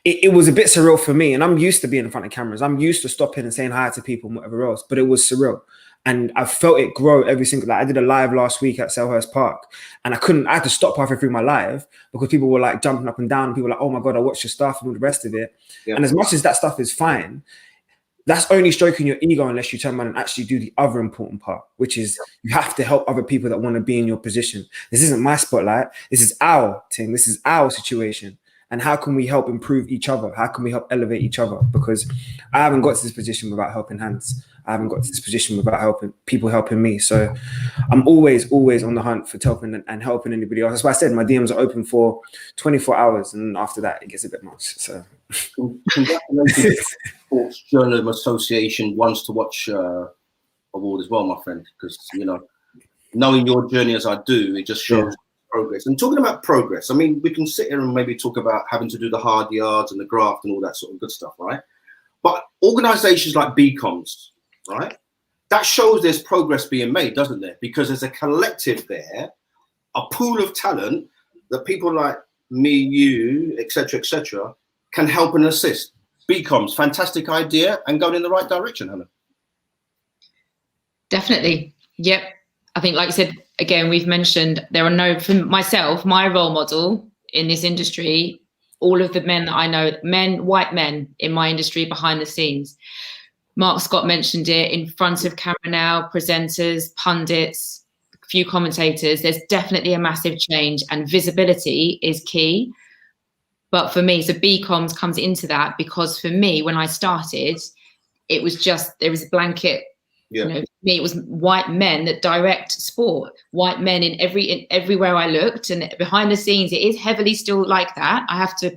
it was a bit surreal for me. And I'm used to being in front of cameras. I'm used to stopping and saying hi to people and whatever else, but it was surreal. And I felt it grow every single, like I did a live last week at Selhurst Park, and I had to stop halfway through my live because people were like jumping up and down, and people were like, oh my God, I watched your stuff and all the rest of it. Yeah. And as much as that stuff is fine, that's only stroking your ego unless you turn around and actually do the other important part, which is you have to help other people that want to be in your position. This isn't my spotlight. This is our thing. This is our situation. and how can we help improve each other? How can we help elevate each other? Because I haven't got to this position without helping Hands. I haven't got to this position without helping me. So I'm always on the hunt for helping and helping anybody else. That's why I said my DMs are open for 24 hours, and after that it gets a bit much. So congratulations. Sports Journalism Association Wants to Watch award as well, my friend, because knowing your journey as I do, it just shows progress. And talking about progress, I mean, we can sit here and maybe talk about having to do the hard yards and the graft and all that sort of good stuff, right? But organizations like BComs, right, that shows there's progress being made, doesn't there? Because there's a collective there, a pool of talent that people like me, you, etc., can help and assist. BComs, fantastic idea and going in the right direction, Helen. Definitely. Yep. I think, like you said, again, we've mentioned there are for myself, my role model in this industry, all of the men that I know, white men in my industry behind the scenes. Mark Scott mentioned it, in front of camera now, presenters, pundits, a few commentators. There's definitely a massive change, and visibility is key. But for me, so BComs comes into that, because for me, when I started, it was just, there was a blanket. For me, it was white men that direct sport, white men in everywhere I looked, and behind the scenes, it is heavily still like that. I have to,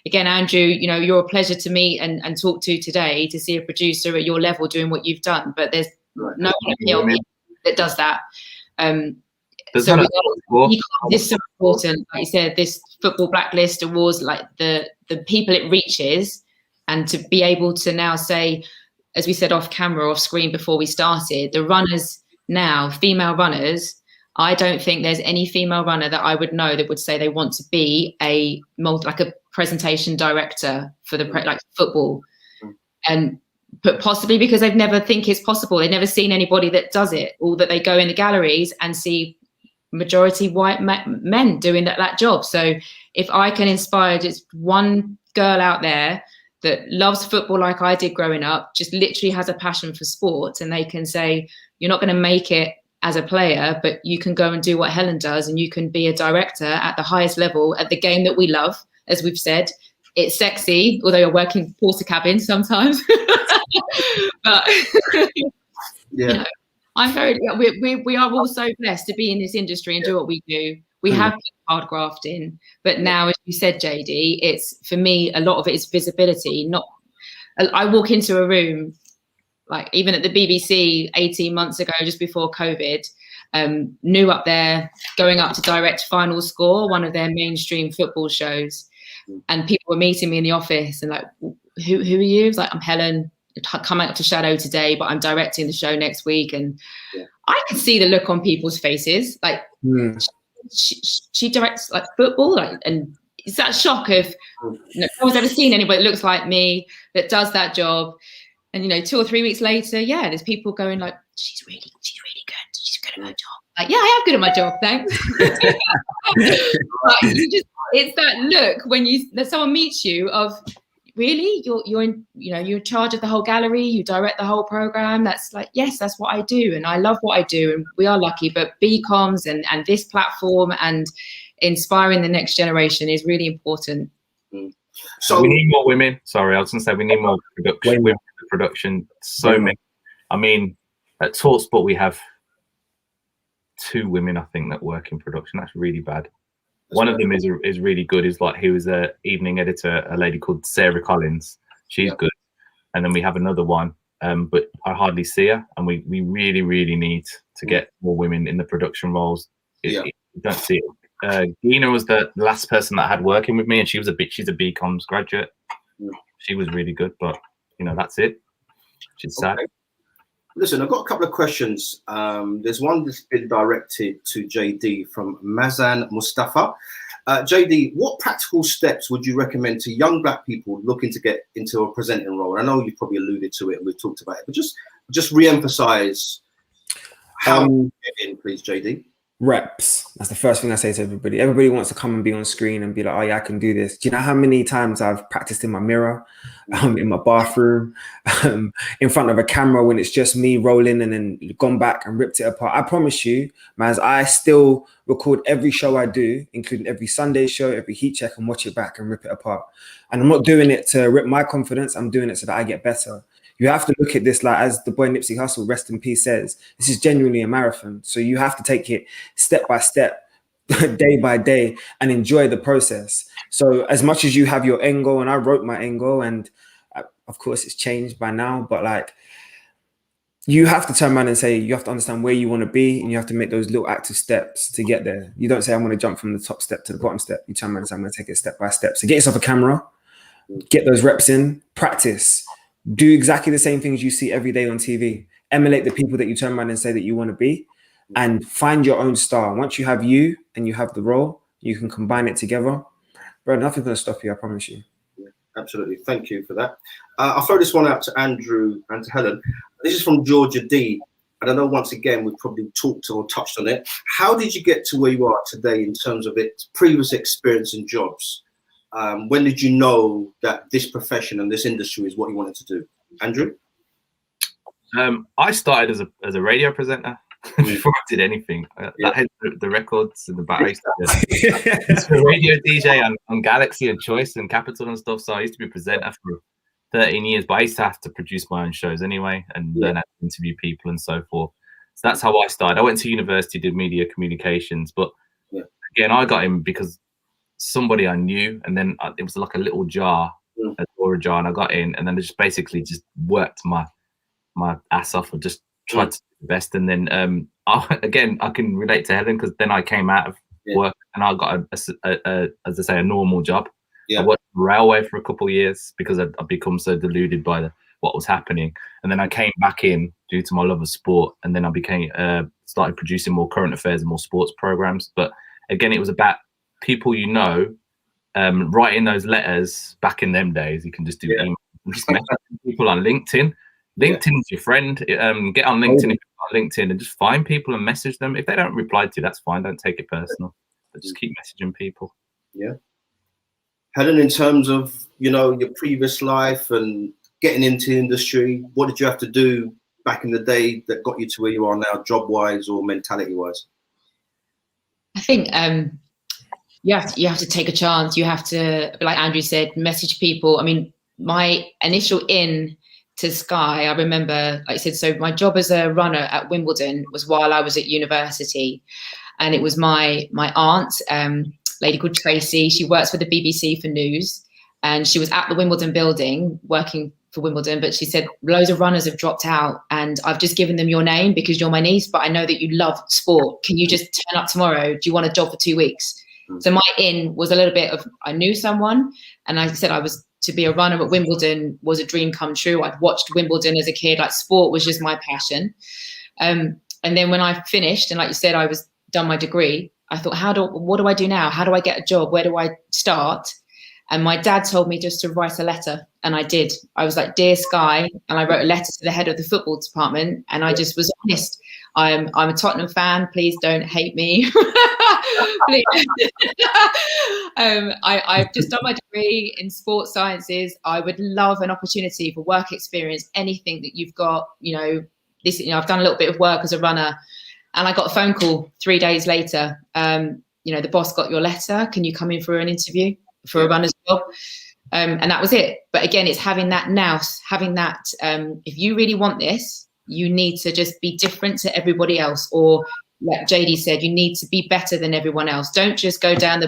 again, Andrew, you're a pleasure to meet and talk to today, to see a producer at your level doing what you've done, but there's no one that does that. This is so important. Like you said, this Football Blacklist Awards, like the people it reaches, and to be able to now say, as we said off camera, off screen before we started, the runners now, female runners, I don't think there's any female runner that I would know that would say they want to be a presentation director for the football, but possibly because they've never think it's possible. They've never seen anybody that does it, or that they go in the galleries and see majority white men doing that job. So if I can inspire just one girl out there that loves football like I did growing up, just literally has a passion for sports, and they can say, you're not going to make it as a player, but you can go and do what Helen does, and you can be a director at the highest level at the game that we love. As we've said, it's sexy, although you're working porter cabin sometimes. But I'm very, we are all so blessed to be in this industry and do what we do. We have hard graft in, but now, as you said, Jaydee, it's, for me, a lot of it is visibility. I walk into a room, like even at the BBC 18 months ago, just before COVID, new up there, going up to direct Final Score, one of their mainstream football shows, and people were meeting me in the office and like, who are you? It's like, I'm Helen, coming up to Shadow today, but I'm directing the show next week. And I could see the look on people's faces, like, she directs like football, and it's that shock of no one's ever seen anybody that looks like me that does that job. And 2 or 3 weeks later, there's people going like, she's really good, she's good at her job. Like, yeah, I am good at my job, thanks. But it's that look when someone meets you of, really, you're in charge of the whole gallery, you direct the whole program. That's like, yes, that's what I do, and I love what I do, and we are lucky. But BComs and this platform and inspiring the next generation is really important. So we need more women. Sorry, I was going to say we need more women in production. So many. I mean, at TalkSport we have 2 women, I think, that work in production. That's really bad. One of them is really good. Is like, he was an evening editor, a lady called Sarah Collins. She's good. And then we have another one, but I hardly see her. And we really, really need to get more women in the production roles. You don't see it. Gina was the last person that I had working with me, and she's a BComs graduate. She was really good, but that's it. She's sad. Listen, I've got a couple of questions. There's one that's been directed to Jaydee from Mazan Mustafa. Jaydee, what practical steps would you recommend to young Black people looking to get into a presenting role? I know you've probably alluded to it and we've talked about it, but just re-emphasize how you get in, please, Jaydee. Reps. That's the first thing I say to everybody. Everybody wants to come and be on screen and be like, oh yeah, I can do this. Do you know how many times I've practiced in my mirror, in my bathroom, in front of a camera when it's just me rolling and then gone back and ripped it apart? I promise you, Maz, I still record every show I do, including every Sunday show, every heat check, and watch it back and rip it apart. And I'm not doing it to rip my confidence. I'm doing it so that I get better. You have to look at this like, as the boy Nipsey Hussle, rest in peace, says, this is genuinely a marathon. So you have to take it step by step, day by day, and enjoy the process. So as much as you have your end goal, and I wrote my end goal, and of course it's changed by now, but like, you have to turn around and say, you have to understand where you want to be, and you have to make those little active steps to get there. You don't say, I'm going to jump from the top step to the bottom step. You turn around and say, I'm going to take it step by step. So get yourself a camera, get those reps in, practice. Do exactly the same things you see every day on TV. Emulate the people that you turn around and say that you want to be, and find your own style. Once you have you and you have the role, you can combine it together. Bro, nothing's going to stop you, I promise you. Yeah, absolutely. Thank you for that. I'll throw this one out to Andrew and to Helen. This is from Georgia D. And I know once again, we've probably talked or touched on it. How did you get to where you are today in terms of its previous experience and jobs? When did you know that this profession and this industry is what you wanted to do? Andrew? I started as a radio presenter before I did anything. I had the records in the back. I used to be a radio DJ on Galaxy and Choice and Capital and stuff. So I used to be a presenter for 13 years, but I used to have to produce my own shows anyway and learn how to interview people and so forth. So that's how I started. I went to university, did media communications, but again, I got in because somebody I knew, and then it was like a little jar, a jar, and I got in, and then I just basically just worked my ass off and just tried to do the best. And then I can relate to Helen, because then I came out of work and I got as I say, a normal job. I worked on the railway for a couple of years because I'd become so deluded by what was happening, and then I came back in due to my love of sport, and then I became started producing more current affairs and more sports programs. But again, it was about people writing those letters back in them days. You can just do email, just message people on LinkedIn. LinkedIn's your friend. Get on LinkedIn if you're on LinkedIn and just find people and message them. If they don't reply to you, that's fine. Don't take it personal, but just keep messaging people. Yeah. Helen, in terms of, your previous life and getting into the industry, what did you have to do back in the day that got you to where you are now, job-wise or mentality-wise? I think you have to take a chance. You have to, like Andrew said, message people. I mean, my initial in to Sky, I remember, like I said, so my job as a runner at Wimbledon was while I was at university, and it was my aunt, lady called Tracy. She works for the BBC for news, and she was at the Wimbledon building working for Wimbledon, but she said loads of runners have dropped out, and I've just given them your name because you're my niece, but I know that you love sport. Can you just turn up tomorrow? Do you want a job for 2 weeks? So my in was a little bit of, I knew someone, and I said to be a runner at Wimbledon was a dream come true. I'd watched Wimbledon as a kid, like sport was just my passion. And then when I finished, and like you said, I was done my degree, I thought, what do I do now? How do I get a job? Where do I start? And my dad told me just to write a letter, and I did. I was like, Dear Sky, and I wrote a letter to the head of the football department, and I just was honest. I'm a Tottenham fan. Please don't hate me. I've just done my degree in sports sciences. I would love an opportunity for work experience, anything that you've got. I've done a little bit of work as a runner, and I got a phone call 3 days later. The boss got your letter. Can you come in for an interview for a runner's job? And that was it. But again, it's having that nous, if you really want this, you need to just be different to everybody else. Or like Jaydee said, you need to be better than everyone else. Don't just go down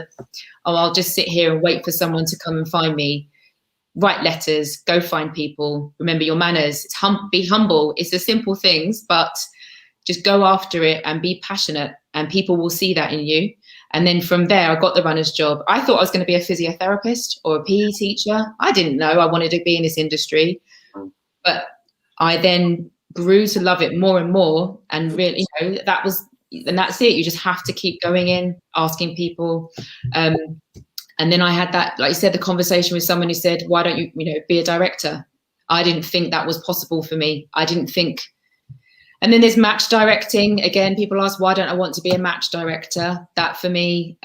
I'll just sit here and wait for someone to come and find me. Write letters, go find people. Remember your manners. Be humble. It's the simple things, but just go after it and be passionate, and people will see that in you. And then from there, I got the runner's job. I thought I was going to be a physiotherapist or a PE teacher. I didn't know I wanted to be in this industry, but I then grew to love it more and more. And really, that's it. You just have to keep going in, asking people. And then I had that, like you said, the conversation with someone who said, why don't you, be a director? I didn't think that was possible for me. I didn't think And then there's match directing. Again, people ask, why don't I want to be a match director? That for me,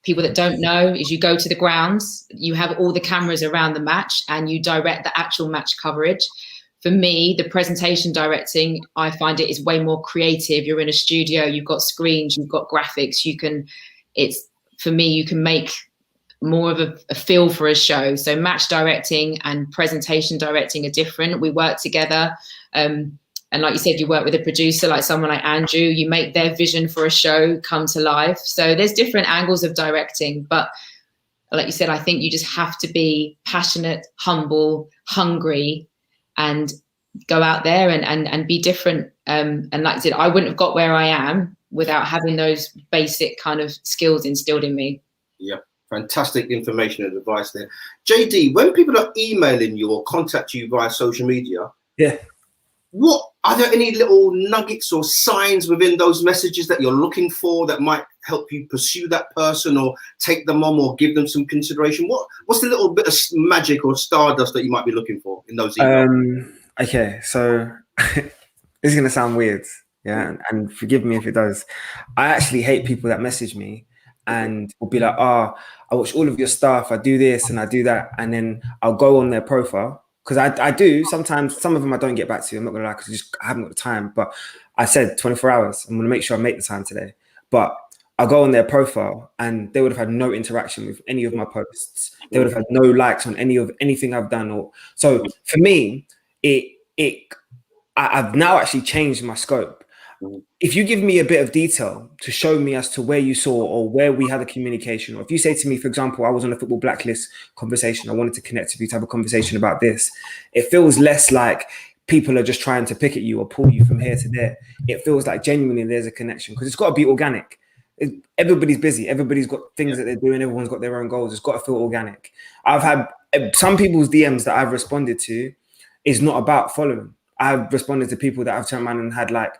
people that don't know, is you go to the grounds, you have all the cameras around the match and you direct the actual match coverage. For me, the presentation directing, I find it is way more creative. You're in a studio, you've got screens, you've got graphics. For me, you can make more of a feel for a show. So match directing and presentation directing are different. We work together. And like you said, you work with a producer, like someone like Andrew, you make their vision for a show come to life. So there's different angles of directing. But like you said, I think you just have to be passionate, humble, hungry, and go out there and be different. And like I said, I wouldn't have got where I am without having those basic kind of skills instilled in me. Yeah, fantastic information and advice there. Jaydee, when people are emailing you or contact you via social media, what are there any little nuggets or signs within those messages that you're looking for that might help you pursue that person or take them on or give them some consideration? What's the little bit of magic or stardust that you might be looking for in those emails? Okay, so this is gonna sound weird, yeah, and forgive me if it does. I actually hate people that message me and will be like, I watch all of your stuff, I do this and I do that, and then I'll go on their profile. Because I do sometimes, some of them I don't get back to. I'm not gonna lie, because I haven't got the time. But I said 24 hours. I'm gonna make sure I make the time today. But I'll go on their profile and they would have had no interaction with any of my posts. They would have had no likes on anything I've done. Or so for me, I've now actually changed my scope. If you give me a bit of detail to show me as to where you saw or where we had a communication, or if you say to me, for example, I was on a football blacklist conversation, I wanted to connect with you to have a conversation about this, it feels less like people are just trying to pick at you or pull you from here to there. It feels like genuinely there's a connection, because it's got to be organic. Everybody's busy. Everybody's got things that they're doing. Everyone's got their own goals. It's got to feel organic. I've had some people's DMs that I've responded to is not about following. I've responded to people that I've turned around and had like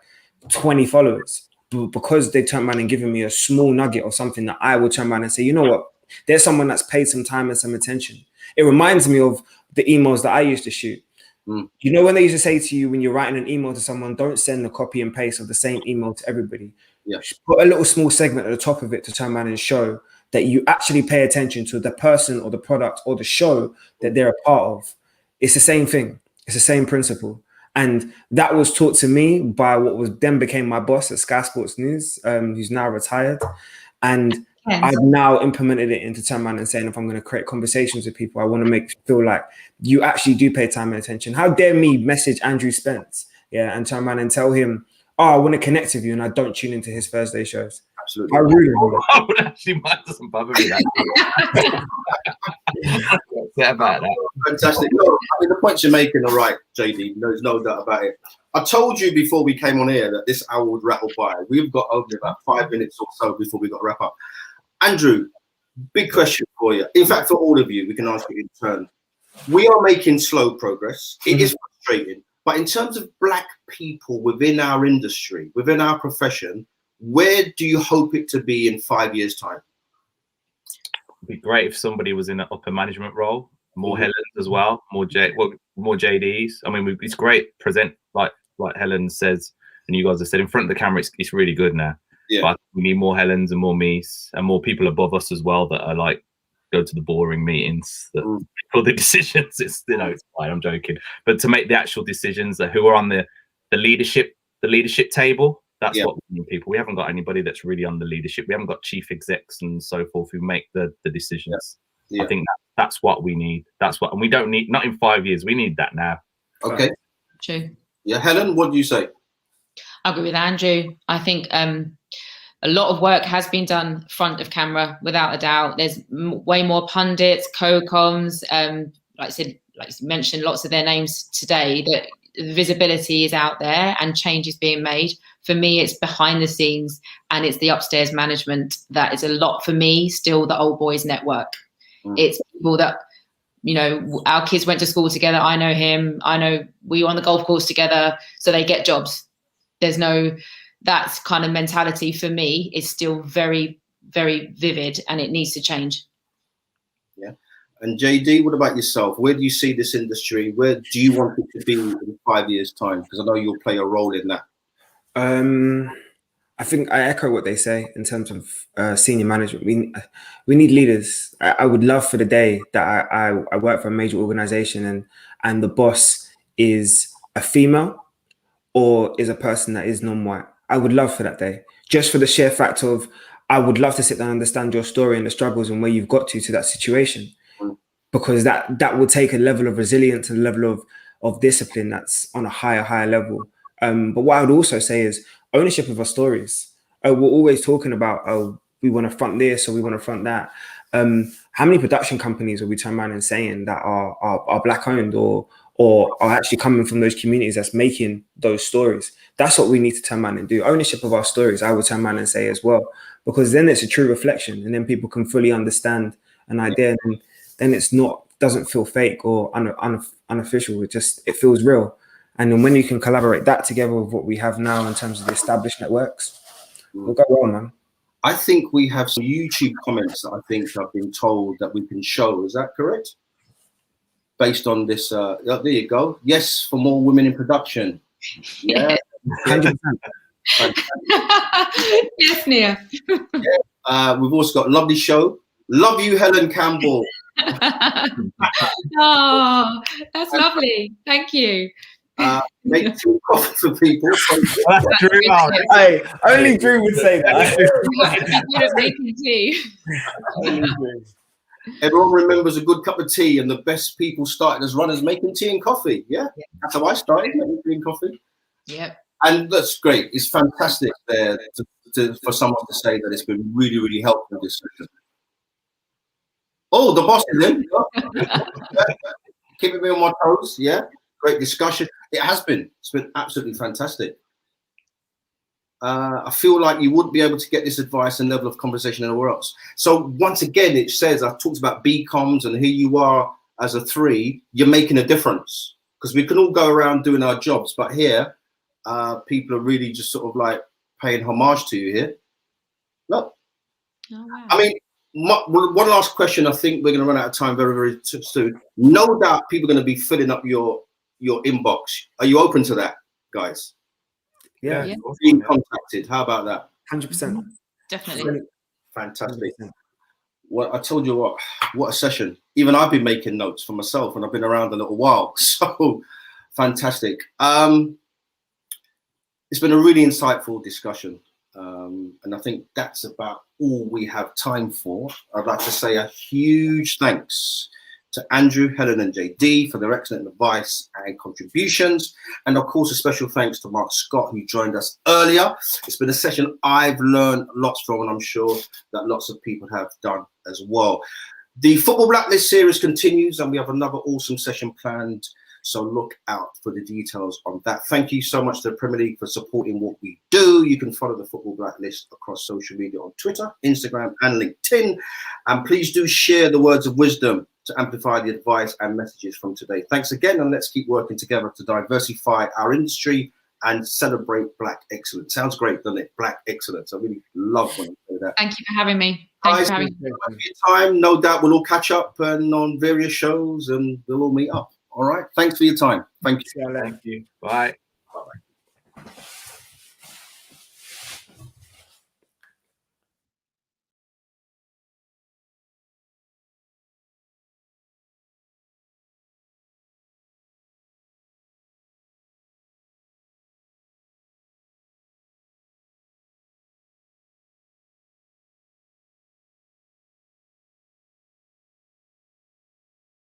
20 followers, because they turned around and given me a small nugget or something that I will turn around and say, you know what, there's someone that's paid some time and some attention. It reminds me of the emails that I used to shoot. You know, when they used to say to you, when you're writing an email to someone, don't send the copy and paste of the same email to everybody. Just put a little small segment at the top of it to turn around and show that you actually pay attention to the person or the product or the show that they're a part of. It's the same thing. It's the same principle. And that was taught to me by what was then became my boss at Sky Sports News, who's now retired. And I've now implemented it into turn around and saying, if I'm going to create conversations with people, I want to feel like you actually do pay time and attention. How dare me message Andrew Spence, and turn around and tell him, I want to connect with you, and I don't tune into his Thursday shows. Absolutely. I really I would actually, mine doesn't bother me that. About that. Fantastic. No, I mean, the points you're making are right, Jaydee. There's no doubt about it. I told you before we came on air that this hour would rattle by. We've got only about 5 minutes or so before we got to wrap up. Andrew, big question for you. In fact, for all of you, we can ask it in turn. We are making slow progress. It is frustrating. But in terms of Black people within our industry, within our profession, where do you hope it to be in 5 years' time? It'd be great if somebody was in an upper management role, more Helens as well, more JDs. I mean, it's great present like Helen says, and you guys have said in front of the camera. It's really good now. Yeah. But we need more Helens and more me's and more people above us as well that are like go to the boring meetings that for the decisions. It's it's fine. I'm joking, but to make the actual decisions, who are on the leadership table. That's what we need people. We haven't got anybody that's really on the leadership. We haven't got chief execs and so forth who make the decisions. I think that's what we need. And we don't need, not in 5 years. We need that now. Okay. True. Yeah, Helen, what do you say? I agree with Andrew. I think a lot of work has been done front of camera, without a doubt. There's way more pundits, co-coms, like you mentioned lots of their names today, that the visibility is out there and change is being made. For me, it's behind the scenes and it's the upstairs management that is a lot for me, still the old boys network. It's people that, our kids went to school together. I know him. I know we were on the golf course together. So they get jobs. That kind of mentality for me is still very, very vivid, and it needs to change. Yeah. And Jaydee, what about yourself? Where do you see this industry? Where do you want it to be in 5 years' time? Because I know you'll play a role in that. I think I echo what they say in terms of senior management. We need leaders. I would love for the day that I work for a major organization and the boss is a female or is a person that is non-white. I would love for that day, just for the sheer fact of I would love to sit down and understand your story and the struggles and where you've got to that situation, because that will take a level of resilience and a level of discipline that's on a higher level. But what I would also say is ownership of our stories. We're always talking about, we want to front this or we want to front that. How many production companies are we turning around and saying that are black owned or are actually coming from those communities that's making those stories? That's what we need to turn around and do. Ownership of our stories, I would turn around and say as well, because then it's a true reflection and then people can fully understand an idea, and then doesn't feel fake or unofficial. It feels real. And then when you can collaborate that together with what we have now in terms of the established networks, we'll go well, man. I think we have some YouTube comments that I think I've been told that we can show. Is that correct? Based on this, there you go. Yes, for more women in production. Yeah. 100%. Yes, Nia. Yeah. We've also got a lovely show. Love you, Helen Campbell. Oh, that's lovely. Thank you. Make tea and coffee for people. Hey, only Drew would say that. Making tea. Everyone remembers a good cup of tea, and the best people started as runners making tea and coffee. Yeah, that's how I started, making tea and coffee. Yep. And that's great. It's fantastic there for someone to say that it's been really, really helpful this session. Oh, the boss is in. Keeping me on my toes. Yeah, great discussion. It has been. It's been absolutely fantastic. I feel like you wouldn't be able to get this advice and level of conversation anywhere else. So once again, it says, I talked about BComs and here you are as a 3, you're making a difference, because we can all go around doing our jobs, but here people are really just sort of like paying homage to you here. Look, oh, wow. I mean, one last question. I think we're going to run out of time very, very soon. No doubt people are going to be filling up your inbox. Are you open to that, guys? Yeah. Being contacted. How about that? 100%. Definitely. Fantastic. 100%. Well, I told you what a session. Even I've been making notes for myself, and I've been around a little while. So fantastic. It's been a really insightful discussion. And I think that's about all we have time for. I'd like to say a huge thanks to Andrew, Helen and Jaydee for their excellent advice and contributions. And of course, a special thanks to Mark Scott, who joined us earlier. It's been a session I've learned lots from, and I'm sure that lots of people have done as well. The Football Blacklist series continues, and we have another awesome session planned. So look out for the details on that. Thank you so much to the Premier League for supporting what we do. You can follow the Football Blacklist across social media on Twitter, Instagram and LinkedIn. And please do share the words of wisdom to amplify the advice and messages from today. Thanks again, and let's keep working together to diversify our industry and celebrate Black excellence. Sounds great, doesn't it? Black excellence. I really love when you say that. Thank you for having me. Thank you for having me. For your time. No doubt we'll all catch up and on various shows, and we'll all meet up. All right. Thanks for your time. Thank you. Thank you. Bye. Bye.